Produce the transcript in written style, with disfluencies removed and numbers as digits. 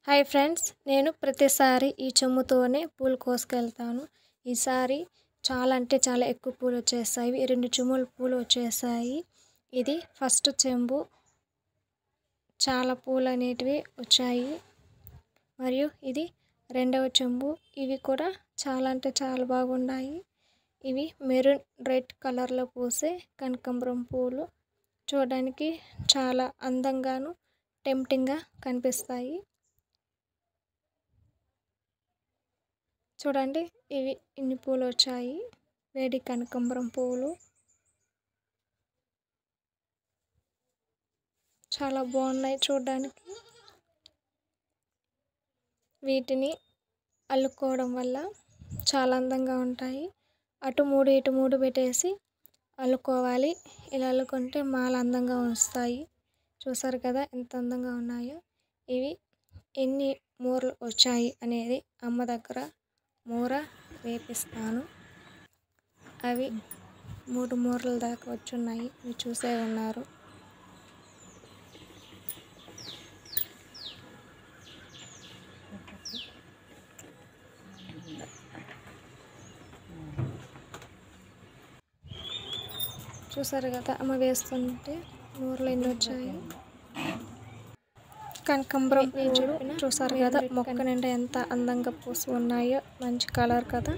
Hi friends, నేను ప్రతిసారి ఈ చెంబుతోనే పూలు కోసుకెళ్తాను. ఈసారి చాలా అంటే చాలా ఎక్కువ పూలు వచ్చేసాయి. 2 చెంబుల పూలు వచ్చేసాయి. ఇది ఫస్ట్ చెంబు. చాలా పూలు అనేటివి వచ్చాయి. మరియు ఇది రెండవ చెంబు. ఇవి కూడా చాలా అంటే చాలా బాగున్నాయి. ఇవి మెరూన్ రెడ్ కలర్లో పూసే కనకాంబరం పూలు. చూడడానికి చాలా అందంగాను టెంప్టింగ్గా కనిపిస్తాయి. చూడండి, ఇవి ఇన్ని పూలు వచ్చాయి. వేడి కనకాంబరం పూలు చాలా బాగున్నాయి చూడడానికి. వీటిని అల్లుకోవడం వల్ల చాలా అందంగా ఉంటాయి. అటు 3 ఇటు 3 పెట్టేసి అల్లుకోవాలి. ఇలా అల్లుకుంటే మాల అందంగా వస్తాయి. చూసారు కదా ఎంత అందంగా ఉన్నాయో. ఇవి ఎన్ని మూరలు వచ్చాయి అనేది అమ్మ దగ్గర మూర వేపిస్తాను. అవి 3 మూరల దాకా వచ్చున్నాయి. ఇవి చూసే ఉన్నారు. చూసారు కదా అమ్మ వేస్తుంటే మూరలు ఎన్ని వచ్చాయి. కనకాంబరం చూసారు కదా మొక్క నిండా ఎంత అందంగా పూసి ఉన్నాయో. మంచి కలర్ కదా.